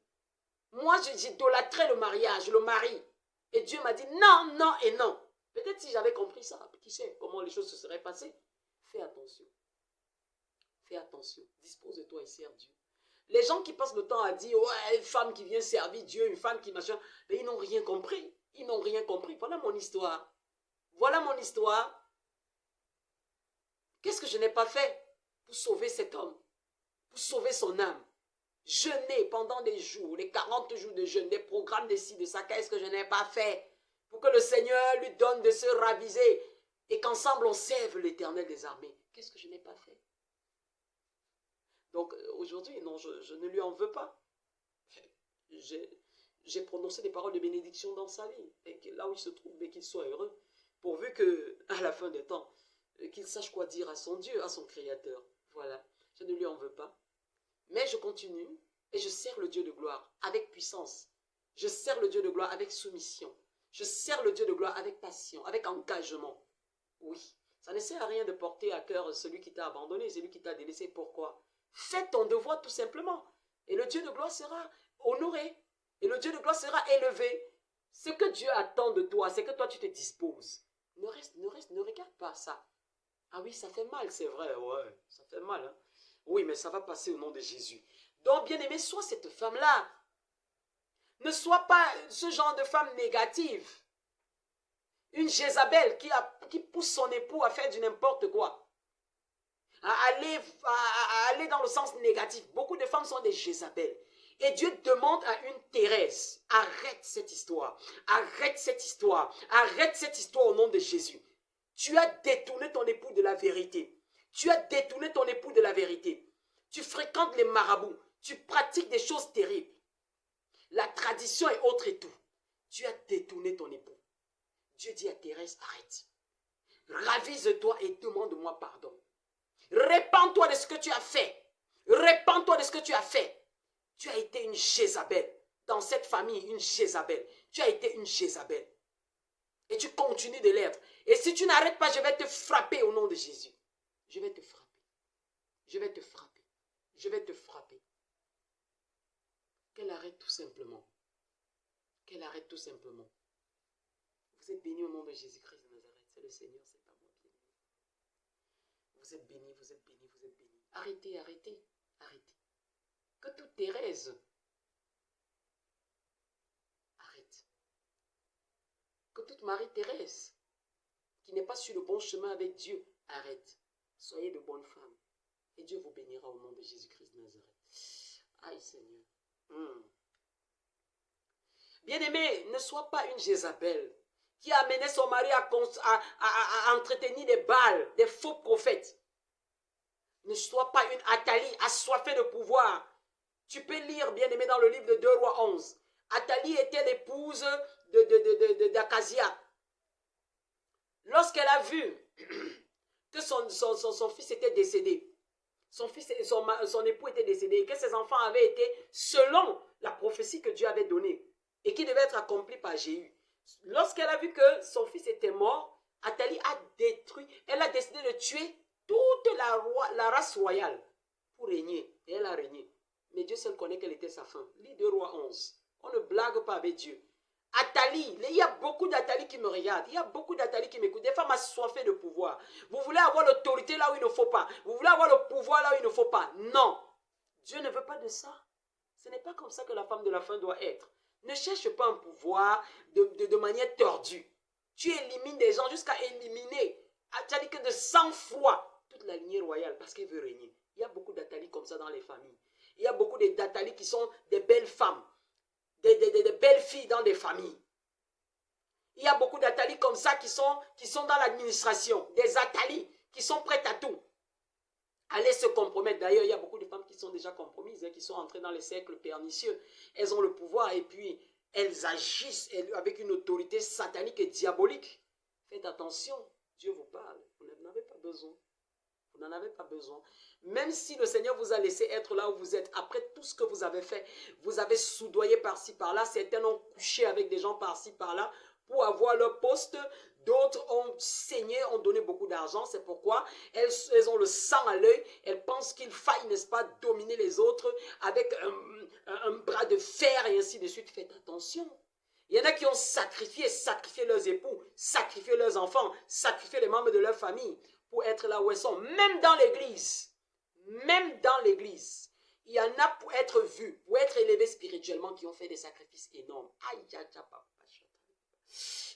Moi, j'idolâtrais le mariage, le mari. Et Dieu m'a dit non, non et non. Peut-être si j'avais compris ça, qui sait comment les choses se seraient passées. Fais attention. Fais attention. Dispose de toi et sers Dieu. Les gens qui passent le temps à dire, ouais, une femme qui vient servir Dieu, une femme qui machin, mais ils n'ont rien compris. Ils n'ont rien compris. Voilà mon histoire. Voilà mon histoire. Qu'est-ce que je n'ai pas fait pour sauver cet homme, pour sauver son âme? Jeûner pendant des jours, les 40 jours de jeûne, des programmes de ci, de ça, qu'est-ce que je n'ai pas fait pour que le Seigneur lui donne de se raviser et qu'ensemble on serve l'Éternel des armées? Qu'est-ce que je n'ai pas fait? Donc aujourd'hui, non, je ne lui en veux pas. J'ai prononcé des paroles de bénédiction dans sa vie, et que là où il se trouve, mais qu'il soit heureux, pourvu que, à la fin des temps, qu'il sache quoi dire à son Dieu, à son Créateur. Voilà, je ne lui en veux pas. Mais je continue et je sers le Dieu de gloire avec puissance. Je sers le Dieu de gloire avec soumission. Je sers le Dieu de gloire avec passion, avec engagement. Oui, Ça ne sert à rien de porter à cœur celui qui t'a abandonné, celui qui t'a délaissé. Pourquoi? Fais ton devoir tout simplement. Et le Dieu de gloire sera honoré. Et le Dieu de gloire sera élevé. Ce que Dieu attend de toi, c'est que toi tu te disposes. Ne regarde pas ça. Ah oui, ça fait mal, c'est vrai, ouais, ça fait mal. Hein? Oui, mais ça va passer au nom de Jésus. Donc, bien aimé, sois cette femme-là. Ne sois pas ce genre de femme négative. Une Jézabel qui pousse son époux à faire du n'importe quoi. À aller dans le sens négatif. Beaucoup de femmes sont des Jézabel. Et Dieu demande à une Thérèse, arrête cette histoire. Arrête cette histoire. Arrête cette histoire au nom de Jésus. Tu as détourné ton époux de la vérité. Tu as détourné ton époux de la vérité. Tu fréquentes les marabouts. Tu pratiques des choses terribles. La tradition est autre et tout. Tu as détourné ton époux. Dieu dit à Thérèse, arrête. Ravise-toi et demande-moi pardon. Répands-toi de ce que tu as fait. Répands-toi de ce que tu as fait. Tu as été une Jézabel. Dans cette famille, une Jézabel. Tu as été une Jézabel. Et tu continues de l'être. Et si tu n'arrêtes pas, je vais te frapper au nom de Jésus. Je vais te frapper. Je vais te frapper. Je vais te frapper. Qu'elle arrête tout simplement. Qu'elle arrête tout simplement. Vous êtes bénis au nom de Jésus-Christ de Nazareth. C'est le Seigneur, c'est pas moi qui. Vous êtes bénis, vous êtes bénis, vous êtes bénis. Arrêtez, arrêtez, arrêtez. Que toute Thérèse arrête. Que toute Marie-Thérèse qui n'est pas sur le bon chemin avec Dieu arrête. Soyez de bonnes femmes. Et Dieu vous bénira au nom de Jésus-Christ de Nazareth. Aïe Seigneur. Bien-aimé, ne sois pas une Jézabel qui a amené son mari à entretenir des Baals, des faux prophètes. Ne sois pas une Athalie assoiffée de pouvoir. Tu peux lire, bien-aimé, dans le livre de 2 Rois 11. Athalie était l'épouse d'Akazia. Lorsqu'elle a vu que son fils était décédé, son époux était décédé et que ses enfants avaient été selon la prophétie que Dieu avait donnée et qui devait être accomplie par Jéhu. Lorsqu'elle a vu que son fils était mort, Athalie a détruit, elle a décidé de tuer toute la race royale pour régner. Et elle a régné. Mais Dieu seul connaît quelle était sa fin. Lis 2 Rois 11. On ne blague pas avec Dieu. Athalie, il y a beaucoup d'Athalie qui me regardent. Il y a beaucoup d'Athalie qui m'écoutent. Des femmes assoiffées de pouvoir. Vous voulez avoir l'autorité là où il ne faut pas. Vous voulez avoir le pouvoir là où il ne faut pas. Non. Dieu ne veut pas de ça. Ce n'est pas comme ça que la femme de la fin doit être. Ne cherche pas un pouvoir de manière tordue. Tu élimines des gens jusqu'à éliminer, tu as dit que de 100 fois, toute la lignée royale parce qu'elle veut régner. Il y a beaucoup d'Athalie comme ça dans les familles. Il y a beaucoup d'Athalie qui sont des belles femmes, des belles filles dans des familles. Il y a beaucoup d'Athalie comme ça qui sont dans l'administration. Des Athalie qui sont prêtes à tout. Allez se compromettre. D'ailleurs, il y a beaucoup de femmes qui sont déjà compromises, qui sont entrées dans les cercles pernicieux. Elles ont le pouvoir et puis elles agissent avec une autorité satanique et diabolique. Faites attention, Dieu vous parle. Vous n'en avez pas besoin. Vous n'en avez pas besoin. Même si le Seigneur vous a laissé être là où vous êtes, après tout ce que vous avez fait, vous avez soudoyé par-ci par-là, certains ont couché avec des gens par-ci par-là pour avoir leur poste. D'autres ont saigné, ont donné beaucoup d'argent. C'est pourquoi elles ont le sang à l'œil. Elles pensent qu'il faille, n'est-ce pas, dominer les autres avec un bras de fer et ainsi de suite. Faites attention. Il y en a qui ont sacrifié leurs époux, sacrifié leurs enfants, sacrifié les membres de leur famille pour être là où elles sont. Même dans l'église, il y en a pour être vus, pour être élevés spirituellement, qui ont fait des sacrifices énormes. Aïe, aïe, aïe,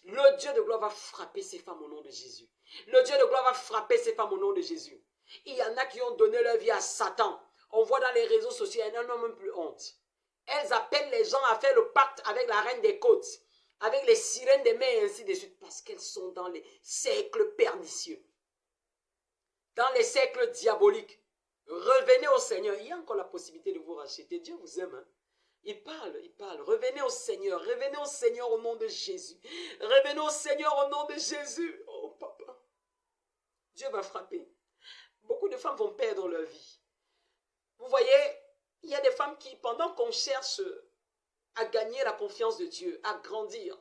le Dieu de gloire va frapper ces femmes au nom de Jésus. Le Dieu de gloire va frapper ces femmes au nom de Jésus. Il y en a qui ont donné leur vie à Satan. On voit dans les réseaux sociaux, il y en a qui n'ont même plus honte. Elles appellent les gens à faire le pacte avec la reine des côtes, avec les sirènes des mers et ainsi de suite, parce qu'elles sont dans les cercles pernicieux, dans les cercles diaboliques. Revenez au Seigneur. Il y a encore la possibilité de vous racheter. Dieu vous aime, hein? Il parle, il parle. Revenez au Seigneur au nom de Jésus. Revenez au Seigneur au nom de Jésus. Oh papa, Dieu va frapper. Beaucoup de femmes vont perdre leur vie. Vous voyez, il y a des femmes qui, pendant qu'on cherche à gagner la confiance de Dieu, à grandir,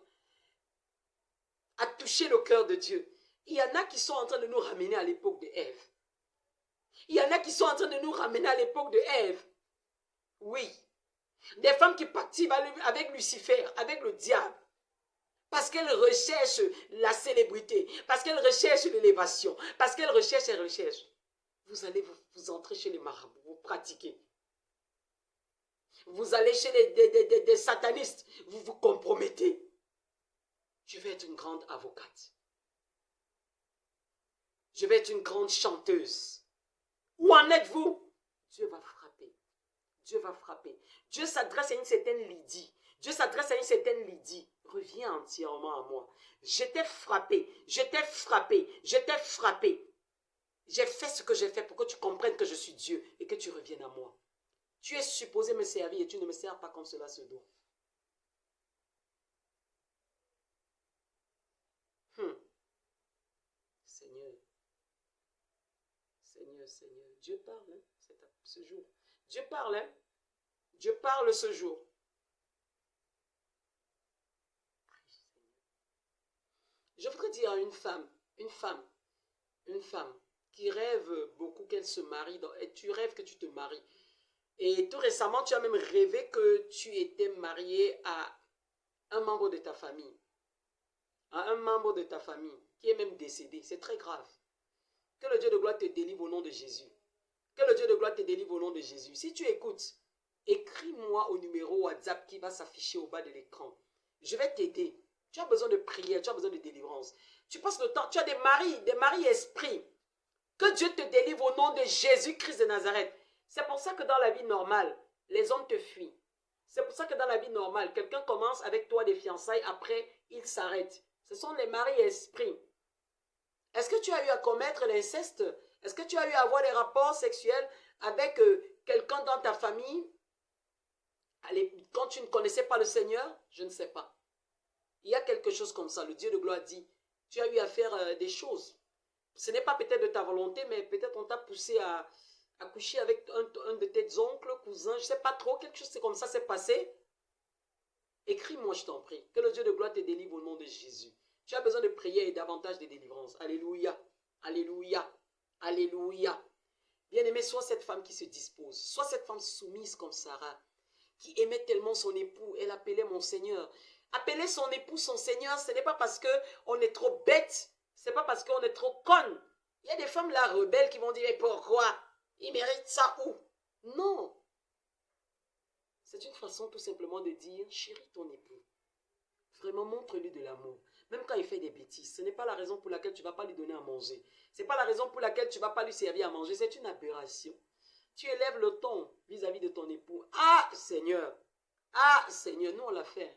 à toucher le cœur de Dieu, Il y en a qui sont en train de nous ramener à l'époque de Ève. Il y en a qui sont en train de nous ramener à l'époque de Ève. Oui. Des femmes qui participent avec Lucifer, avec le diable. Parce qu'elles recherchent la célébrité. Parce qu'elles recherchent l'élévation. Parce qu'elles recherchent et recherchent. Vous allez vous entrer chez les marabouts. Vous pratiquez. Vous allez chez des satanistes. Vous vous compromettez. Je vais être une grande avocate. Je vais être une grande chanteuse. Où en êtes-vous? Dieu va frapper. Dieu va frapper. Dieu s'adresse à une certaine Lydie. Dieu s'adresse à une certaine Lydie. Reviens entièrement à moi. Je t'ai frappé. Je t'ai frappé. Je t'ai frappé. J'ai fait ce que j'ai fait pour que tu comprennes que je suis Dieu et que tu reviennes à moi. Tu es supposé me servir et tu ne me sers pas comme cela se doit. Seigneur. Seigneur, Seigneur. Dieu parle, hein, ce jour. Dieu parle, hein. Dieu parle ce jour. Je voudrais dire à une femme qui rêve beaucoup qu'elle se marie, et tu rêves que tu te maries. Et tout récemment, tu as même rêvé que tu étais marié à un membre de ta famille. À un membre de ta famille qui est même décédé. C'est très grave. Que le Dieu de gloire te délivre au nom de Jésus. Que le Dieu de gloire te délivre au nom de Jésus. Si tu écoutes, écris-moi au numéro WhatsApp qui va s'afficher au bas de l'écran. Je vais t'aider. Tu as besoin de prière, tu as besoin de délivrance. Tu passes le temps, tu as des maris esprits. Que Dieu te délivre au nom de Jésus-Christ de Nazareth. C'est pour ça que dans la vie normale, les hommes te fuient. C'est pour ça que dans la vie normale, quelqu'un commence avec toi des fiançailles, après, il s'arrête. Ce sont les maris esprits. Est-ce que tu as eu à commettre l'inceste? Est-ce que tu as eu à avoir des rapports sexuels avec quelqu'un dans ta famille quand tu ne connaissais pas le Seigneur? Je ne sais pas. Il y a quelque chose comme ça. Le Dieu de gloire dit, tu as eu à faire des choses. Ce n'est pas peut-être de ta volonté, mais peut-être on t'a poussé à coucher avec un de tes oncles, cousins, je ne sais pas trop, quelque chose comme ça s'est passé. Écris-moi, je t'en prie. Que le Dieu de gloire te délivre au nom de Jésus. Tu as besoin de prier et davantage de délivrance. Alléluia. Alléluia. Alléluia. Bien-aimé, sois cette femme qui se dispose. Sois cette femme soumise comme Sarah, qui aimait tellement son époux. Elle appelait mon Seigneur. Appeler son époux son Seigneur, ce n'est pas parce qu'on est trop bête. Ce n'est pas parce qu'on est trop conne. Il y a des femmes là rebelles qui vont dire, mais pourquoi? Il mérite ça où? Non. C'est une façon tout simplement de dire, chéris ton époux. Vraiment, montre-lui de l'amour. Même quand il fait des bêtises, ce n'est pas la raison pour laquelle tu ne vas pas lui donner à manger. Ce n'est pas la raison pour laquelle tu ne vas pas lui servir à manger. C'est une aberration. Tu élèves le ton vis-à-vis de ton époux. Ah, Seigneur. Ah, Seigneur, nous on l'a fait.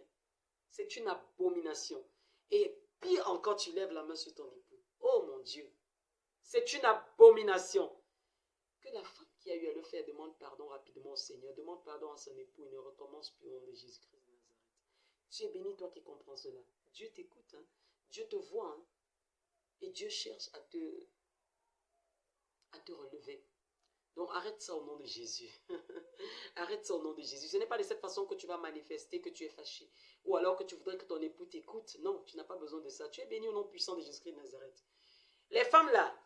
C'est une abomination. Et pire encore, tu lèves la main sur ton époux. Oh mon Dieu. C'est une abomination. Que la femme qui a eu à le faire demande pardon rapidement au Seigneur. Demande pardon à son époux et ne recommence plus au nom de Jésus-Christ de Nazareth. Tu es béni, toi qui comprends cela. Dieu t'écoute. Hein? Dieu te voit. Hein? Et Dieu cherche à te relever. Donc arrête ça au nom de Jésus. Arrête ça au nom de Jésus. Ce n'est pas de cette façon que tu vas manifester que tu es fâché. Ou alors que tu voudrais que ton époux t'écoute. Non, tu n'as pas besoin de ça. Tu es béni au nom puissant de Jésus-Christ de Nazareth. Les femmes là,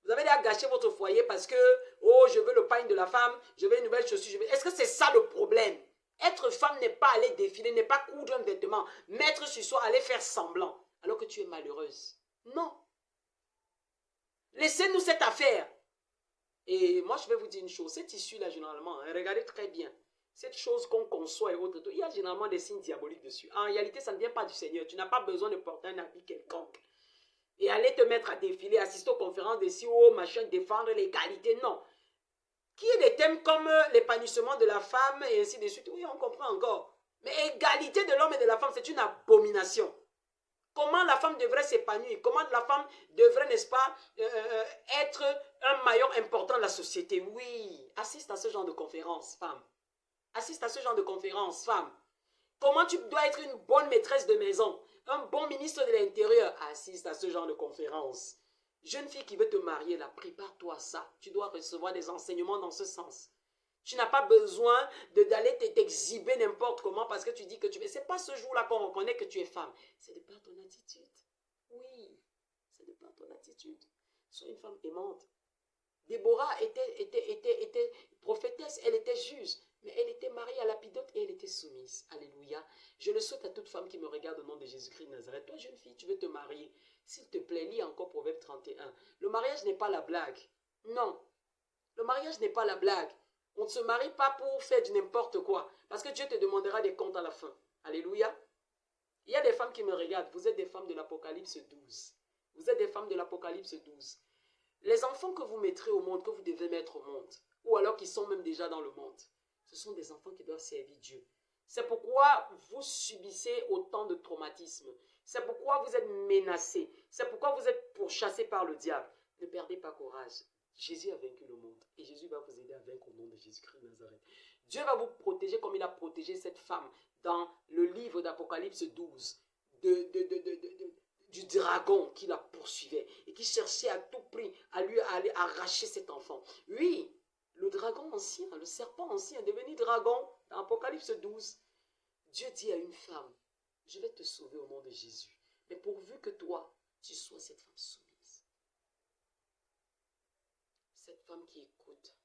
vous avez déjà gâché votre foyer parce que, oh, je veux le pain de la femme, je veux une nouvelle chaussure. Est-ce que c'est ça le problème? Être femme n'est pas aller défiler, n'est pas coudre un vêtement, mettre sur soi, aller faire semblant, alors que tu es malheureuse. Non. Laissez-nous cette affaire. Et moi, je vais vous dire une chose. Cette issue-là, généralement, hein, regardez très bien. Cette chose qu'on conçoit et autres, il y a généralement des signes diaboliques dessus. En réalité, ça ne vient pas du Seigneur. Tu n'as pas besoin de porter un habit quelconque. Et aller te mettre à défiler, assister aux conférences des CEO, machin, défendre l'égalité. Non. Qui est des thèmes comme l'épanouissement de la femme et ainsi de suite. Oui, on comprend encore. Mais égalité de l'homme et de la femme, c'est une abomination. Comment la femme devrait s'épanouir? Comment la femme devrait, n'est-ce pas, être un maillon important de la société? Oui, assiste à ce genre de conférences, femme. Assiste à ce genre de conférences, femme. Comment tu dois être une bonne maîtresse de maison? Un bon ministre de l'Intérieur? Assiste à ce genre de conférences. Jeune fille qui veut te marier, là, prépare-toi à ça. Tu dois recevoir des enseignements dans ce sens. Tu n'as pas besoin d'aller t'exhiber n'importe comment parce que tu dis que tu es. Ce n'est pas ce jour-là qu'on reconnaît que tu es femme. C'est de par ton attitude. Oui, c'est de par ton attitude. Sois une femme aimante. Déborah était prophétesse, elle était juge, mais elle était mariée à Lapidote et elle était soumise. Alléluia. Je le souhaite à toute femme qui me regarde au nom de Jésus-Christ de Nazareth. Toi, jeune fille, tu veux te marier. S'il te plaît, lis encore Proverbe 31. Le mariage n'est pas la blague. Non. Le mariage n'est pas la blague. On ne se marie pas pour faire du n'importe quoi. Parce que Dieu te demandera des comptes à la fin. Alléluia. Il y a des femmes qui me regardent. Vous êtes des femmes de l'Apocalypse 12. Vous êtes des femmes de l'Apocalypse 12. Les enfants que vous mettrez au monde, que vous devez mettre au monde, ou alors qui sont même déjà dans le monde, ce sont des enfants qui doivent servir Dieu. C'est pourquoi vous subissez autant de traumatismes. C'est pourquoi vous êtes menacés. C'est pourquoi vous êtes pourchassés par le diable. Ne perdez pas courage. Jésus a vaincu le monde et Jésus va vous aider à vaincre au nom de Jésus-Christ de Nazareth. Dieu va vous protéger comme il a protégé cette femme dans le livre d'Apocalypse 12 du dragon qui la poursuivait et qui cherchait à tout prix à lui aller arracher cet enfant. Oui, le dragon ancien, le serpent ancien devenu dragon dans Apocalypse 12. Dieu dit à une femme, je vais te sauver au nom de Jésus. Mais pourvu que toi, tu sois cette femme soumise. Cette femme qui écoute.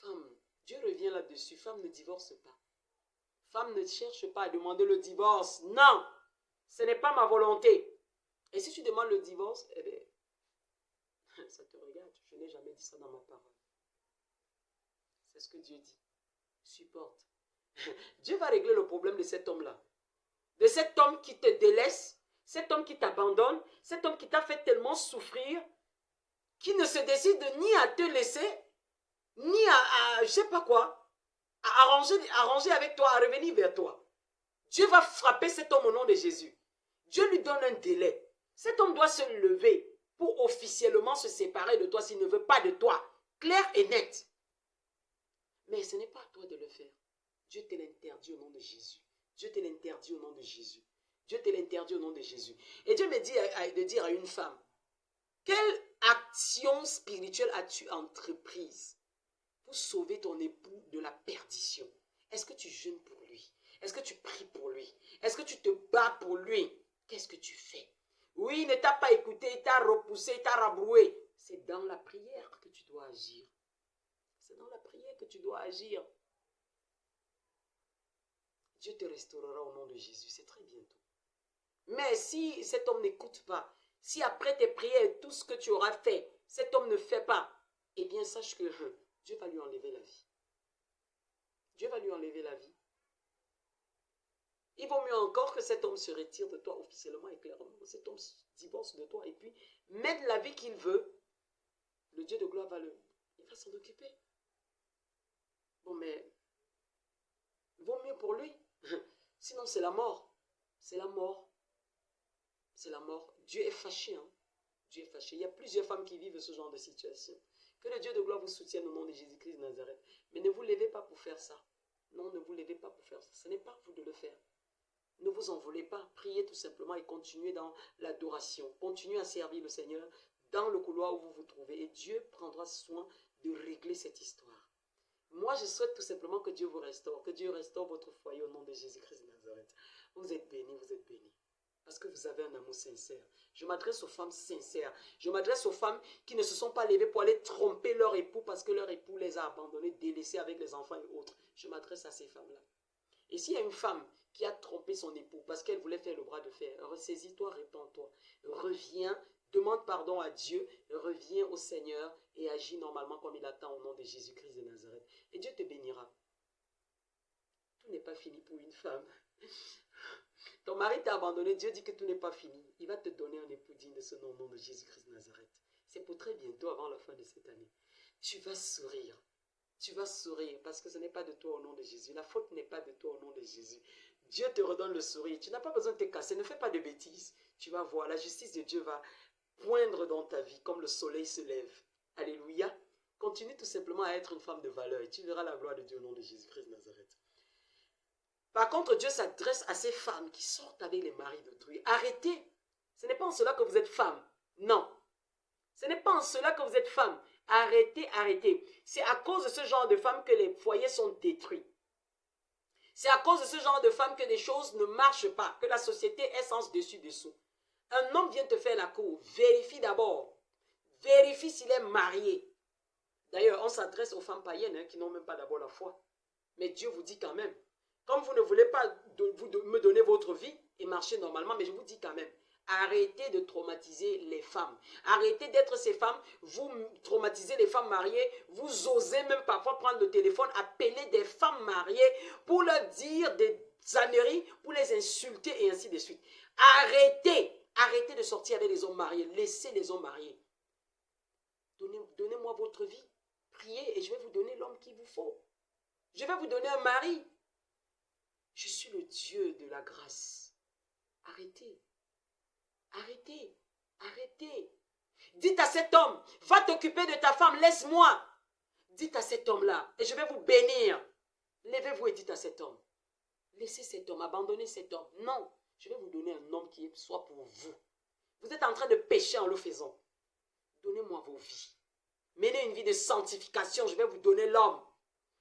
Femme, Dieu revient là-dessus. Femme, ne divorce pas. Femme, ne cherche pas à demander le divorce. Non, ce n'est pas ma volonté. Et si tu demandes le divorce, eh bien, ça te regarde. Je n'ai jamais dit ça dans ma parole. C'est ce que Dieu dit. Supporte. Dieu va régler le problème de cet homme-là. De cet homme qui te délaisse, cet homme qui t'abandonne, cet homme qui t'a fait tellement souffrir, qui ne se décide ni à te laisser, ni à je ne sais pas quoi, à arranger avec toi, à revenir vers toi. Dieu va frapper cet homme au nom de Jésus. Dieu lui donne un délai. Cet homme doit se lever pour officiellement se séparer de toi s'il ne veut pas de toi. Clair et net. Mais ce n'est pas à toi de le faire. Dieu te l'interdit au nom de Jésus. Dieu te l'interdit au nom de Jésus. Dieu te l'interdit au nom de Jésus. Et Dieu me dit de dire à une femme, quelle action spirituelle as-tu entreprise pour sauver ton époux de la perdition? Est-ce que tu jeûnes pour lui? Est-ce que tu pries pour lui? Est-ce que tu te bats pour lui? Qu'est-ce que tu fais? Oui, il ne t'a pas écouté, il t'a repoussé, il t'a rabroué. C'est dans la prière que tu dois agir. C'est dans la prière que tu dois agir. Dieu te restaurera au nom de Jésus. C'est très bientôt. Mais si cet homme n'écoute pas, si après tes prières et tout ce que tu auras fait, cet homme ne fait pas, eh bien sache que Dieu va lui enlever la vie. Dieu va lui enlever la vie. Il vaut mieux encore que cet homme se retire de toi officiellement et clairement. Cet homme divorce de toi et puis mène la vie qu'il veut. Le Dieu de gloire il va s'en occuper. Bon, mais vaut mieux pour lui. Sinon, c'est la mort. C'est la mort. C'est la mort. Dieu est fâché. Hein? Dieu est fâché. Il y a plusieurs femmes qui vivent ce genre de situation. Que le Dieu de gloire vous soutienne au nom de Jésus-Christ de Nazareth. Mais ne vous levez pas pour faire ça. Non, ne vous levez pas pour faire ça. Ce n'est pas à vous de le faire. Ne vous en voulez pas. Priez tout simplement et continuez dans l'adoration. Continuez à servir le Seigneur dans le couloir où vous vous trouvez. Et Dieu prendra soin de régler cette histoire. Moi, je souhaite tout simplement que Dieu vous restaure. Que Dieu restaure votre foyer au nom de Jésus-Christ de Nazareth. Vous êtes bénis, vous êtes bénis. Parce que vous avez un amour sincère. Je m'adresse aux femmes sincères. Je m'adresse aux femmes qui ne se sont pas levées pour aller tromper leur époux parce que leur époux les a abandonnés, délaissés avec les enfants et autres. Je m'adresse à ces femmes-là. Et s'il y a une femme qui a trompé son époux parce qu'elle voulait faire le bras de fer, ressaisis-toi, répands-toi. Reviens, demande pardon à Dieu, reviens au Seigneur et agis normalement comme il attend au nom de Jésus-Christ de Nazareth. Et Dieu te bénira. Tout n'est pas fini pour une femme. Ton mari t'a abandonné, Dieu dit que tout n'est pas fini. Il va te donner un époux digne de ce nom au nom de Jésus-Christ de Nazareth. C'est pour très bientôt, avant la fin de cette année. Tu vas sourire. Tu vas sourire parce que ce n'est pas de toi au nom de Jésus. La faute n'est pas de toi au nom de Jésus. Dieu te redonne le sourire. Tu n'as pas besoin de te casser. Ne fais pas de bêtises. Tu vas voir, la justice de Dieu va poindre dans ta vie comme le soleil se lève. Alléluia. Continue tout simplement à être une femme de valeur et tu verras la gloire de Dieu au nom de Jésus-Christ de Nazareth. Par contre, Dieu s'adresse à ces femmes qui sortent avec les maris d'autrui. Arrêtez. Ce n'est pas en cela que vous êtes femme. Non. Ce n'est pas en cela que vous êtes femme. Arrêtez, arrêtez. C'est à cause de ce genre de femmes que les foyers sont détruits. C'est à cause de ce genre de femmes que les choses ne marchent pas, que la société est sens dessus-dessous. Un homme vient te faire la cour. Vérifie d'abord. Vérifie s'il est marié. D'ailleurs, on s'adresse aux femmes païennes qui n'ont même pas d'abord la foi. Mais Dieu vous dit quand même, comme vous ne voulez pas me donner votre vie et marcher normalement, mais je vous dis quand même, arrêtez de traumatiser les femmes. Arrêtez d'être ces femmes, vous traumatisez les femmes mariées, vous osez même parfois prendre le téléphone, appeler des femmes mariées pour leur dire des âneries, pour les insulter et ainsi de suite. Arrêtez de sortir avec les hommes mariés, laissez les hommes mariés. Donnez-moi votre vie, priez et je vais vous donner l'homme qu'il vous faut. Je vais vous donner un mari. Je suis le Dieu de la grâce. Arrêtez. Arrêtez. Arrêtez. Dites à cet homme, va t'occuper de ta femme, laisse-moi. Dites à cet homme-là, et je vais vous bénir. Levez-vous et dites à cet homme, laissez cet homme, abandonnez cet homme. Non, je vais vous donner un homme qui soit pour vous. Vous êtes en train de pécher en le faisant. Donnez-moi vos vies. Menez une vie de sanctification, je vais vous donner l'homme.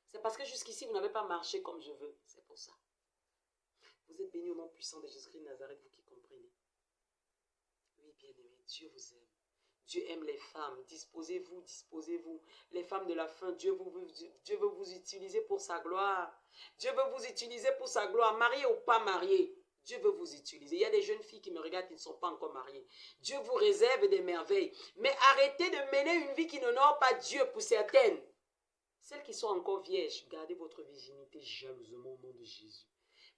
C'est parce que jusqu'ici, vous n'avez pas marché comme je veux. C'est pour ça. Vous êtes bénis au nom puissant de Jésus-Christ de Nazareth, vous qui comprenez. Oui, bien-aimés, Dieu vous aime. Dieu aime les femmes. Disposez-vous, disposez-vous. Les femmes de la fin, Dieu veut vous utiliser pour sa gloire. Dieu veut vous utiliser pour sa gloire. Marié ou pas marié, Dieu veut vous utiliser. Il y a des jeunes filles qui me regardent qui ne sont pas encore mariées. Dieu vous réserve des merveilles. Mais arrêtez de mener une vie qui n'honore pas Dieu pour certaines. Celles qui sont encore vierges, gardez votre virginité jalousement au nom de Jésus.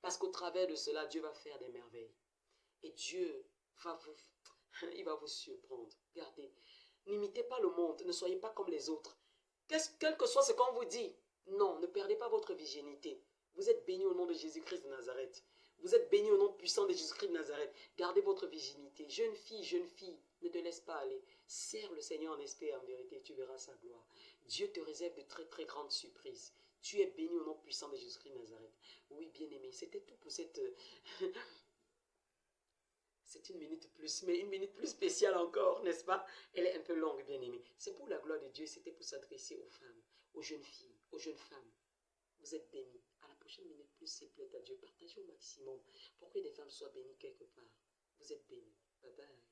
Parce qu'au travers de cela, Dieu va faire des merveilles. Et Dieu il va vous surprendre. Regardez, n'imitez pas le monde, ne soyez pas comme les autres. Quel que soit ce qu'on vous dit, non, ne perdez pas votre virginité. Vous êtes bénis au nom de Jésus-Christ de Nazareth. Vous êtes bénis au nom puissant de Jésus-Christ de Nazareth. Gardez votre virginité. Jeune fille, ne te laisse pas aller. Sers le Seigneur en esprit et en vérité, tu verras sa gloire. Dieu te réserve de très très grandes surprises. Tu es béni au nom puissant de Jésus-Christ de Nazareth. Oui, bien-aimé, c'était tout pour cette... C'est une minute plus, mais une minute plus spéciale encore, n'est-ce pas? Elle est un peu longue, bien-aimée. C'est pour la gloire de Dieu, c'était pour s'adresser aux femmes, aux jeunes filles, aux jeunes femmes. Vous êtes bénis. À la prochaine minute plus, s'il plaît à Dieu, partagez au maximum pour que des femmes soient bénies quelque part. Vous êtes bénis. Bye bye.